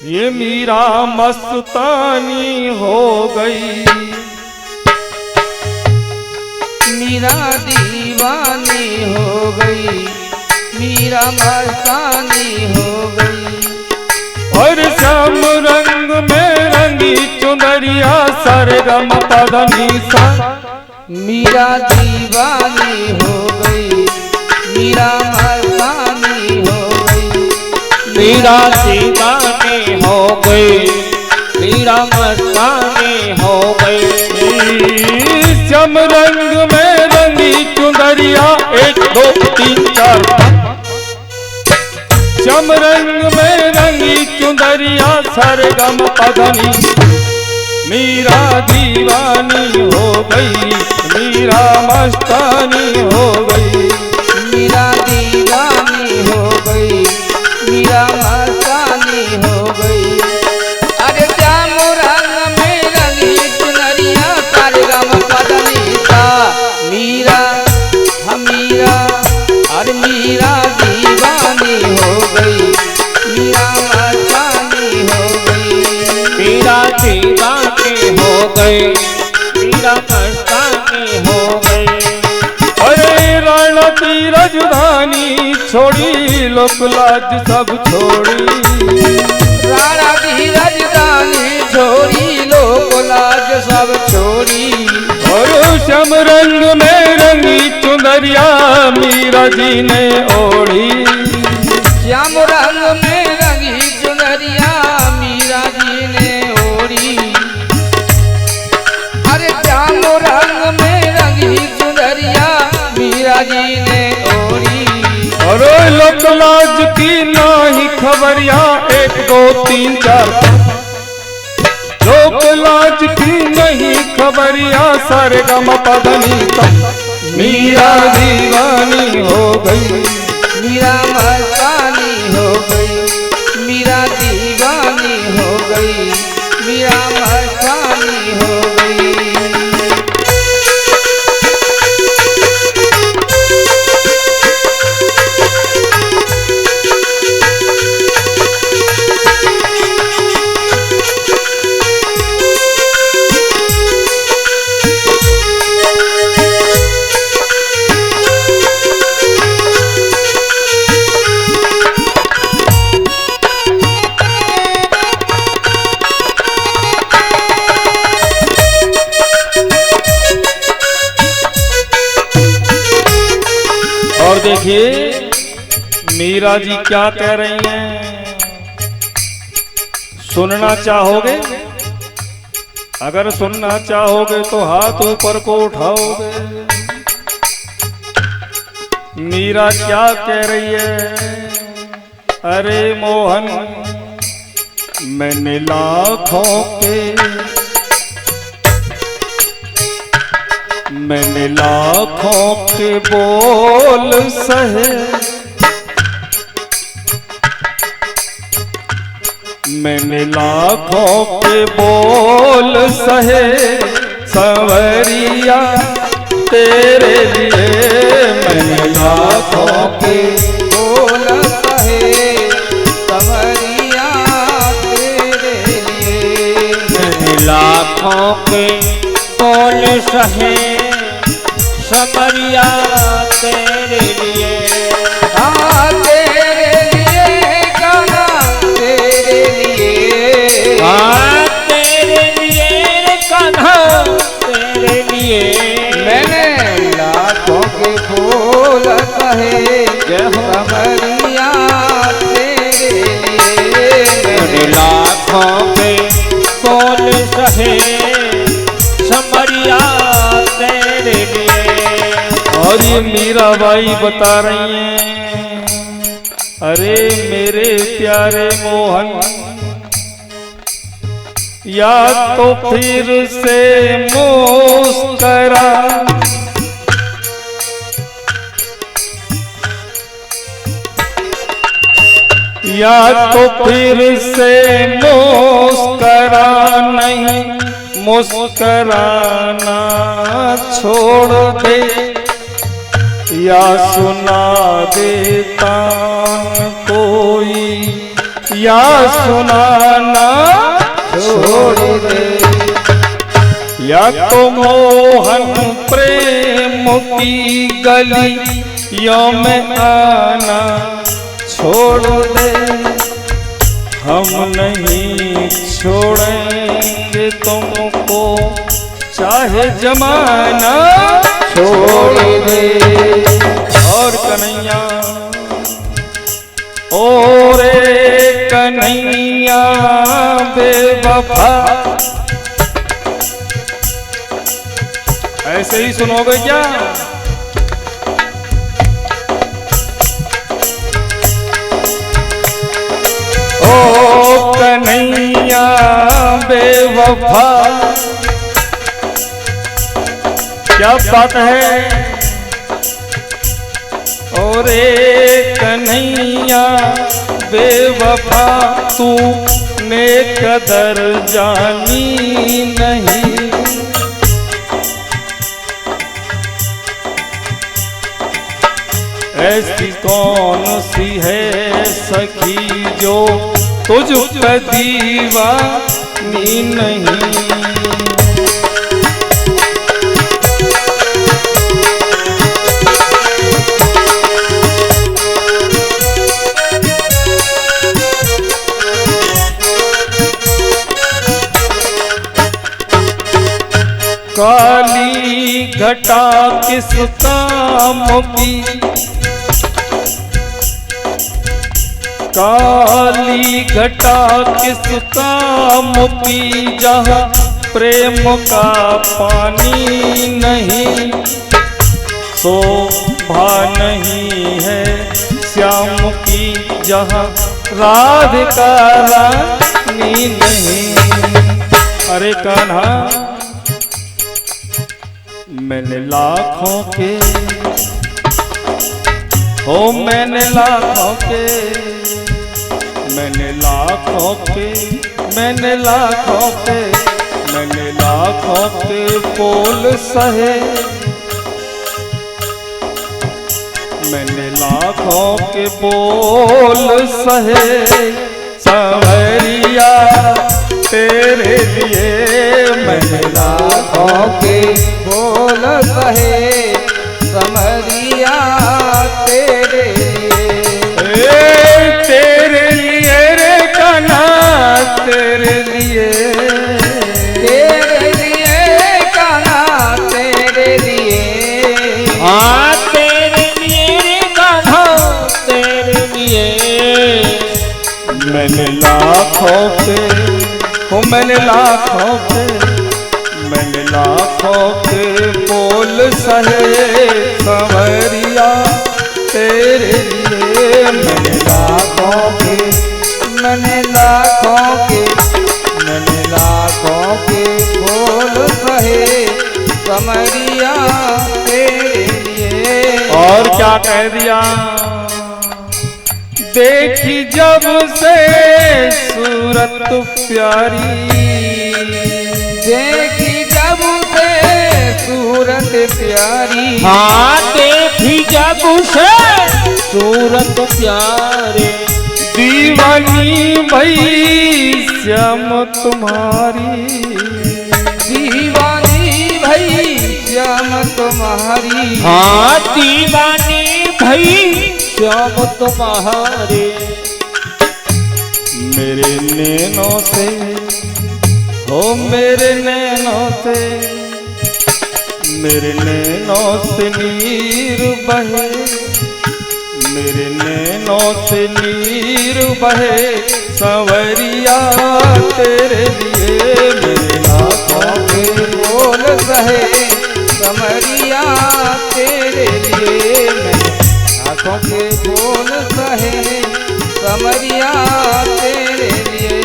ये मीरा मस्तानी हो गई, मीरा दीवानी हो गई, मीरा मस्तानी हो गई। और श्याम रंग में रंगी चुनरिया सरगम पदनी सा। मीरा दीवानी हो गई, मीरा मस्तानी हो गई, मीरा दीवानी हो गई, मीरा मस्तानी हो गई। श्याम रंग में रंगी चुनरिया 1 2 3 4। श्याम रंग में रंगी चुनरिया सरगम पदनी। मीरा दीवानी हो गई, मीरा मस्तानी हो गई, मीरा दीवानी हो गई, मीरा मस्तानी हो गई। अरे श्याम रंग में रंगी चुनरिया सरगम पदनी सा। मीरा मीरा अरे मीरा दीवानी हो गई, मीरा मस्तानी हो गई, मीरा दीवानी हो गई, मीरा मस्तानी हो गई। अरे राणा की राजधानी छोड़ी, लोक लाज सब छोड़ी। राणा की राजधानी छोड़ी, लोक लाज सब छोड़ी। और श्याम रंग में रंगी चुनरिया मीरा जी ने ओढ़ी। श्याम रंग में रंगी चुनरिया मीरा जी ने ओढ़ी। अरे श्याम रंग में रंगी चुनरिया मीरा जी ने ओढ़ी। अरे लोक लाज की नाही खबरिया 1 2 3 4। लोक लाज की नहीं खबरिया सरगम पदनी सा। मीरा दीवानी हो गई, मीरा मस्तानी हो गई, मीरा दीवानी हो गई, मीरा मस्तानी हो गई। और देखिए मीरा जी क्या कह रही हैं, सुनना चाहोगे? अगर सुनना चाहोगे तो हाथ ऊपर को उठाओगे। मीरा क्या कह रही है? अरे मोहन मैंने लाखों के, मैंने लाखों के बोल सहे, मैंने लाखों के बोल सहे संवरिया तेरे लिए। मैंने लाखों के बोल सहे संवरिया तेरे लिए। मैंने लाखों के बोल सहे संवरिया तेरे लिए। हाँ तेरे लिए गाना तेरे लिए। हाँ तेरे लिए कान्हा तेरे लिए। मैंने लाखों के बोल कहे संवरिया तेरे लिए। मैंने लाखों के बोल सहे संवरिया तेरे लिए। और ये मीराबाई बता रही हैं, अरे मेरे प्यारे मोहन या तो फिर से मुस्करा, या तो फिर से मुस्करा, नहीं मुस्कराना छोड़ दे, या सुना देता कोई या सुनाना छोड़ दे, या तो मोहन प्रेम की गलियों में आना छोड़ दे। हम नहीं छोड़ेंगे तुमको चाहे जमाना छोड़ दे। और कन्हैया ओ रे कन्हैया बेवफा, ऐसे ही सुनोगे क्या? ओ कन्हैया बेवफा, क्या बात है। और कन्हैया बेवफा, तूने कदर जानी नहीं। ऐसी कौन सी है सखी जो तुझ पे दीवानी नहीं। काली घटा किस काम की, काली घटा किस काम की, जहाँ प्रेम का पानी नहीं। शोभा नहीं है श्याम की, जहाँ राधिका रानी नहीं। अरे कान्हा, मैंने लाखों के हो, मैंने लाखों के, मैंने लाखों के, मैंने लाखों के, मैंने लाखों के बोल सहे। मैंने लाखों के बोल सहे, संवरिया तेरे लिए। मैंने लाखों के बोल सहे, समरिया तेरे लिए। तेरे लिए रे कान्हा, तेरे लिए, तेरे लिए कान्हा, तेरे लिए। हाँ तेरे लिए रे कान्हा, तेरे लिए। मैंने लाखों के हो, मैंने लाखों के, मैंने लाखों के बोल सहे, संवरिया तेरे लिए। मैंने लाखों के, मैंने लाखों के, मैंने लाखों के बोल सहे, समरिया तेरे लिए। और क्या कह दिया? देखी जब से सूरत प्यारी, देखी जब से सूरत प्यारी। हाँ देखी जब से सूरत प्यारे, दीवानी भई श्याम तुम्हारी। दीवानी भई श्याम तुम्हारी। हाँ दीवानी भई श्याम तुम्हारे। मेरे नैनों से हो, मेरे नैनों से, मेरे नैनों से नीर बहे, मेरे नैनों से नीर बहे, संवरिया तेरे लिए। मेरे लाखों के बोल सहे, समरिया तेरे लिए। लाखों के बोल सहे, समरिया तेरे लिए।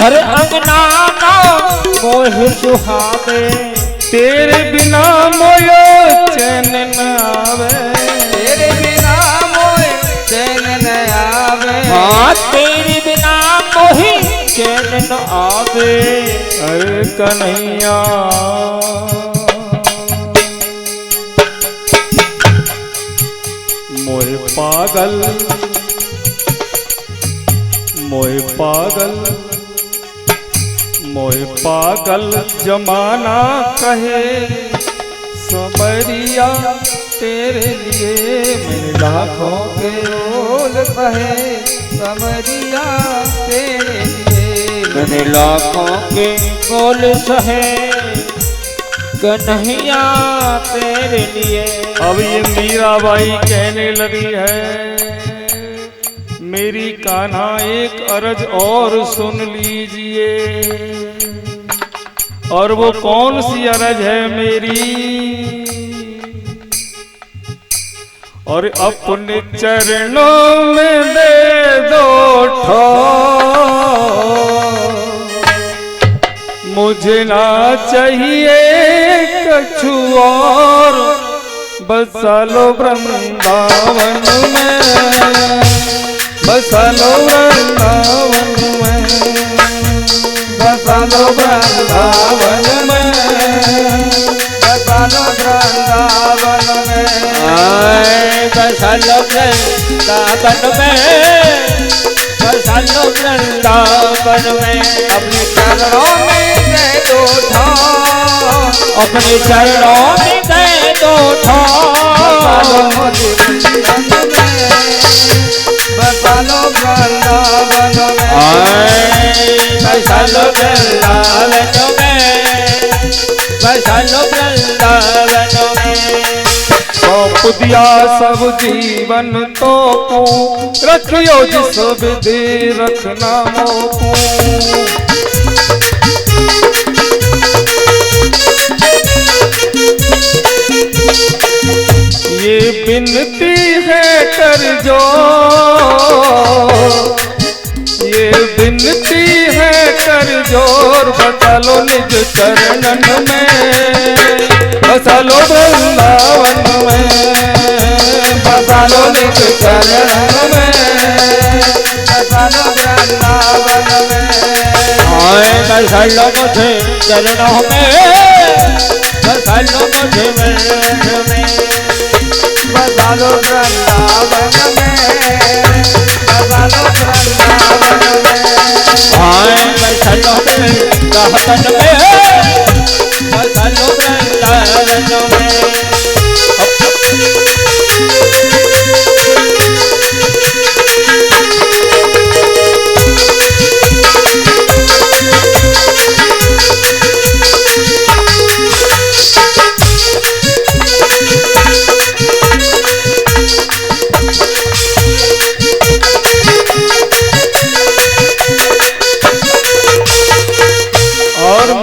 हर अंगना ना मोह सुहावे, तेरे बिना मोयो चैन न आवे, तेरे बिना मोहे चैन न आवे। हाँ तेरे बिना मोहि चैन न आवे। अरे कन्हैया मोहे पागल, मोहे पागल, मोहे पागल जमाना कहे, समरिया तेरे लिए मैंने लाखों के बोल कहे समरिया तेरे लिए। मैंने लाखों के बोल सहे कन्हैया तेरे लिए। अब ये मीराबाई कहने लगी है, मेरी कान्हा एक अरज और सुन लीजिए। और वो कौन सी अरज है मेरी? और अपने चरणों में दे दो ठोर, मुझे ना चाहिए कछु और, बसा लो वृंदावन में, बसा लो वृंदावन में, बसा लो वृंदावन में, बसा लो वृंदावन में। आए बसा लो वृंदावन में, बसा लो वृंदावन में। अपने चरणों में दे दो ठाम, अपने चरणों में दे दो ठाम। बसा लो वृंदावन में, बसा लो वृंदावन में, बसा लो वृंदावन में। सौंप दिया सब जीवन तो को, रखियो जिस विधि रखना मोको। ये बिनती है कर जो, ये बिनती है कर जोर, बसा लो निज चरणन में, बसा लो वृंदावन में, बसा लो निज चरणन में, बसा लो वृंदावन में। आए बसा लो मुझे चरणों में, बसा लो मुझे वृंद में। बसा लो वृंदावन में, बसा लो वृंदावन में। आए बसा लो वृंदावन में, बसा लो वृंदावन में।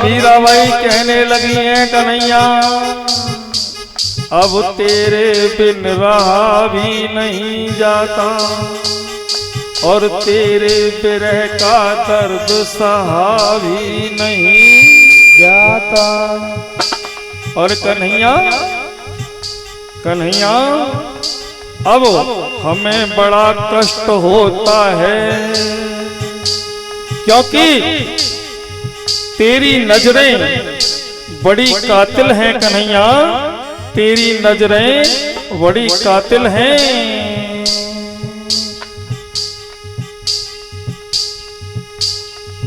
मीराबाई कहने लगी है, कन्हैया अब तेरे बिन रहा भी नहीं जाता, और तेरे बिरह का दर्द सहा भी नहीं जाता। और कन्हैया, कन्हैया अब हमें बड़ा कष्ट होता है, क्योंकि तेरी नजरें बड़ी कातिल हैं कन्हैया, तेरी नजरें बड़ी कातिल हैं।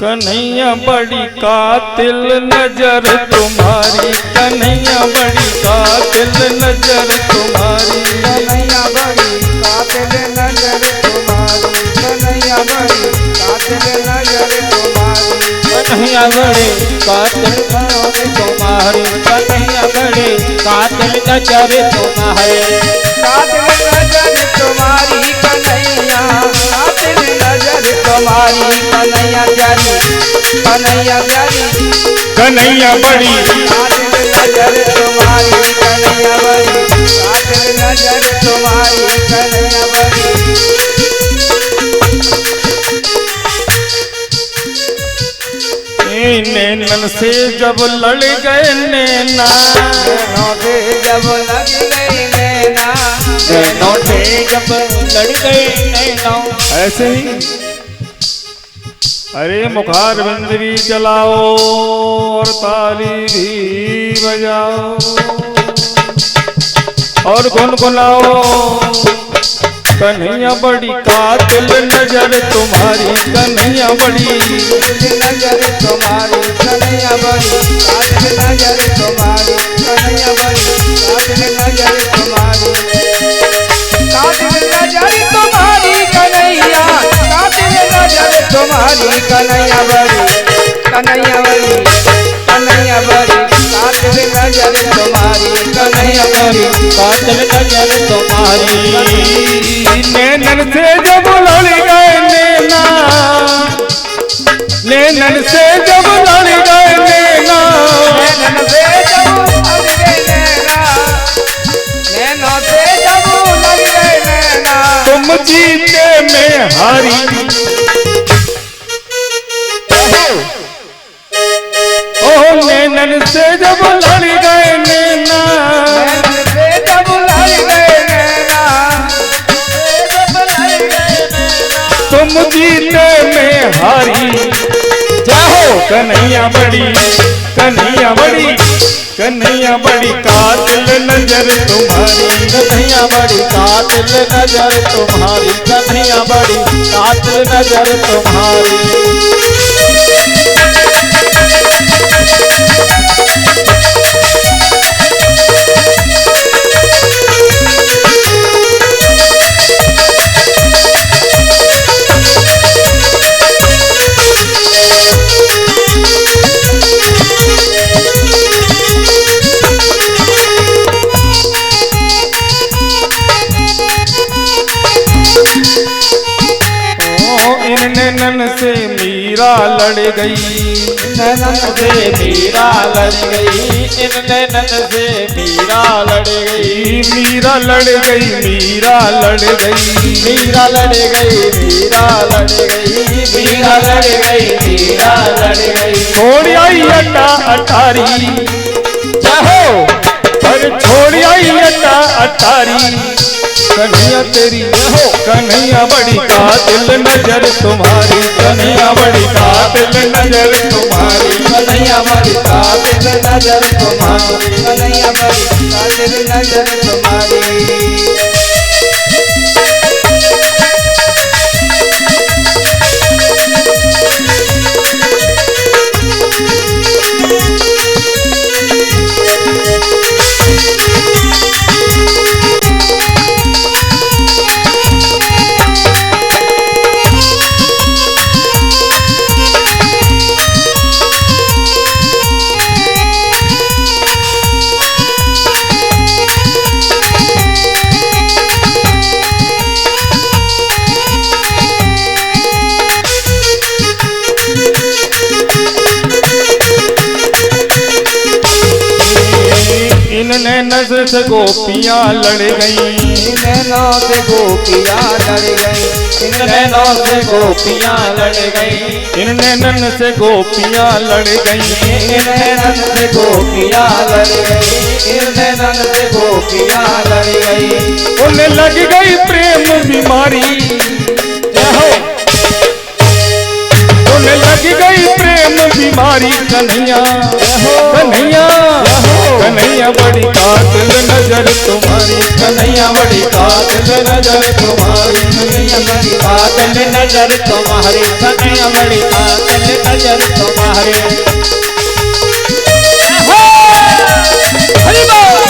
कन्हैया बड़ी कातिल नजर तुम्हारी, कन्हैया बड़ी कातिल नजर तुम्हारी, कन्हैया बड़ी कातिल नजर तुम्हारी, कन्हैया बड़ी कातिल नजर तुम्हारी। कन्हैया बड़ी कातिल तुम्हारी, कन्हैया बड़ी कातिल नजर तुम्हारी। कातिल नजर तुम्हारी कन्हैया, कातिल नजर तुम्हारी। कन्हैया प्यारी, कन्हैया प्यारी, कन्हैया बड़ी कातिल नजर तुम्हारी, कन्हैया बड़ी कातिल नजर तुम्हारी, कन्हैया बड़ी। नैनन से जब लड़ गए नैना, नैनों से जब लग गई नैना, नैनों से जब लड़ गए नैना। ऐसे ही अरे मुखारबिंद भी चलाओ और ताली भी बजाओ और गुनगुनाओ। कन्हैया बड़ी कातिल नजर तुम्हारी, कन्हैया बड़ी नजर तुम्हारी, कन्हैया बड़ी कातिल नजर तुम्हारी, कन्हैया बड़ी कातिल नजर तुम्हारी, कातिल नजर तुम्हारी कन्हैया, कातिल नजर तुम्हारी कन्हैया बड़ी, कन्हैया बड़ी, कन्हैया बड़ी कातिल नजर तुम्हारी, कन्हैया बड़ी कातिल नजर तुम्हारी। नैनन से जब लड़ गए नैना, नैनन से जब लड़ गए नैना, नैनन से जब लग गए नैना, नैनों से जब लग गए नैना, तुम जीते में हारी। ओ नैनन से जब लड़ गए नैना, नैनन से जब लग गए नैना, जब लग गए नैना, तुम जीते में हारी। जाओ कन्हैया बड़ी, कन्हैया बड़ी, कन्हैया बड़ी कातिल नजर तुम्हारी, कन्हैया बड़ी कातिल नजर तुम्हारी, कन्हैया बड़ी कातिल नजर तुम्हारी। नैनन से मीरा लड़ गई, नैनन से मीरा लड़ गई, इन नैनन से मीरा लड़ गई, मीरा लड़ गई, मीरा लड़ गई, मीरा लड़ गई, मीरा लड़ गई, मीरा लड़ गई, मीरा लड़ गई। छोड़ आई अट्टा अटारी, चाहो पर छोड़ आई अट्टा अटारी। कन्हैया तेरी हो, कन्हैया बड़ी कातिल नजर तुम्हारी, कन्हैया बड़ी कातिल नजर तुम्हारी, कन्हैया बड़ी कातिल नजर तुम्हारी, कन्हैया बड़ी कातिल नजर तुम्हारी। इन नैनन से गोपियां लड़ गई, नैनों से गोपियां लड़ गई, इन नैनों से गोपियां लड़ गई, इन नैनन से गोपियां लड़ गई, इन नैनन से गोपियां लड़ गई, इन नैनन से गोपियां लड़ गई। उन्हें लग गई प्रेम बीमारी, उन्हें लग गई प्रेम बीमारी। कन्हैया कन्हैया कन्हैया बड़ी कातिल नजर तुम्हारी, कन्हैया बड़ी कातिल नजर तुम्हारी, कन्हैया बड़ी कातिल नजर तुम्हारी, कन्हैया बड़ी कातिल नजर तुम्हारी। हरि बोल।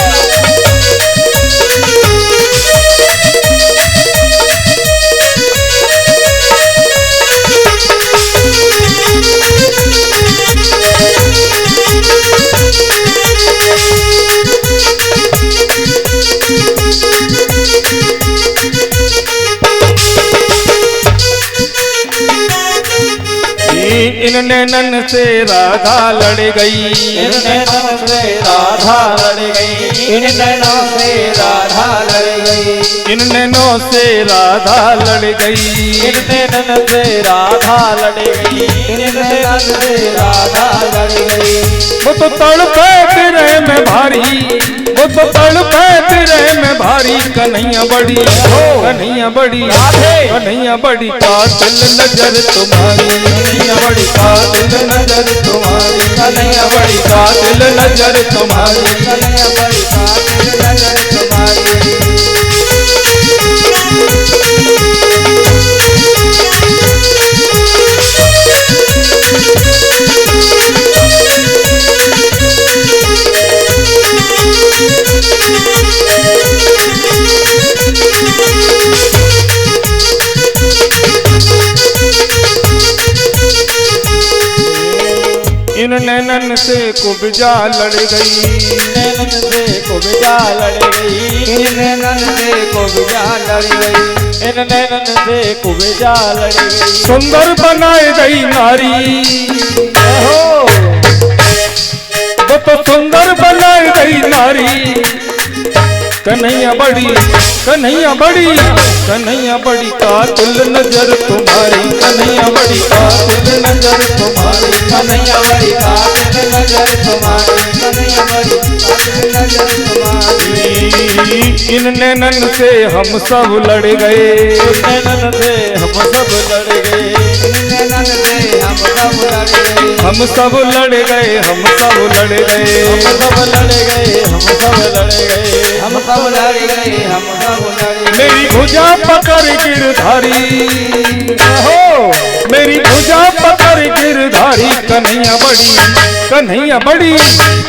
इन नैनन से राधा लड़ गई, इन नैनों से राधा लड़ गई, इन नैनों से राधा लड़ गई, इन नैनों से राधा लड़ गई, इन नैनन से राधा लड़ गई, इन नैनन से राधा लड़ गई। वो तो तड़पे तेरे में भारी, वो तो तड़पे तेरे में भारी, कन्हैया बड़ी कन्हैया बड़ी कन्हैया बड़ी कातिल नजर तुम्हारी, कन्हैया बड़ी कातिल नजर तुम्हारी, कन्हैया बड़ी कातिल नजर तुम्हारी, कन्हैया बड़ी कातिल नजर तुम्हारी। इन नैनन से कुब्जा लड़ गई, नैनन से कुब्जा लड़ गई, इन नैनन से कुब्जा लड़ गई, इन नैनन से कुब्जा लड़ गई। सुंदर बनाए गई नारी, हो वो तो सुंदर बनाए गई नारी, कन्हैया बड़ी कन्हैया बड़ी कन्हैया बड़ी कातिल नजर तुम्हारी, कन्हैया बड़ी कातिल नजर तुम्हारी, कन्हैया बड़ी कातिल नजर तुम्हारी, कन्हैया बड़ी कातिल नजर तुम्हारी। इन नैनन से हम सब लड़ गए, नैनन से हम सब लड़ गए, इन नैनन से हम सब लड़ गए, हम सब लड़ गए, हम सब लड़ गए, हम सब लड़ गए, हम सब लड़ गए, हम सब लड़ गए, हम सब लड़ गए। मेरी भुजा पकड़ गिरधारी, हो मेरी भुजा पकड़ गिरधारी, कन्हैया बड़ी कन्हैया बड़ी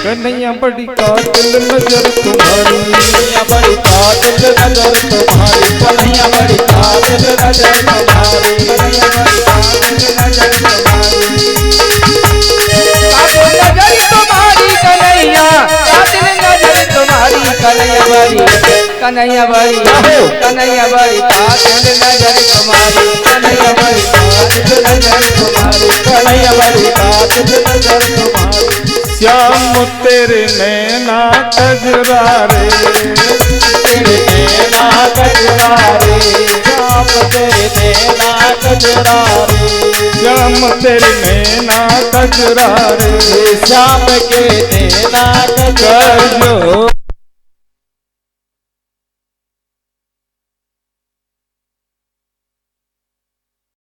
कन्हैया बड़ी कातिल नजर तुम्हारी, कन्हैया बड़ी कातिल नजर तुम्हारी, कन्हैया बड़ी कातिल नजर तुम्हारी, कन्हैया बड़ी कातिल नजर तुम्हारी। कातिल नजर तुम्हारी कन्हैया, कातिल नजर तुम्हारी कन्हैया बड़ी, कन्हैया बड़ी कन्हैया बड़ी कातिल नजर तुम्हारी, कन्हैया बड़ी कातिल नजर तुम्हारी, कन्हैया बड़ी कातिल नजर तुम्हारी। श्याम तेरे नैना कजरा रे, तेरे नैना कजरा रे, श्याम तेरे नैना कजरा रे, श्याम तेरे नैना कजरा रे, श्याम के नैना कजरा कर जो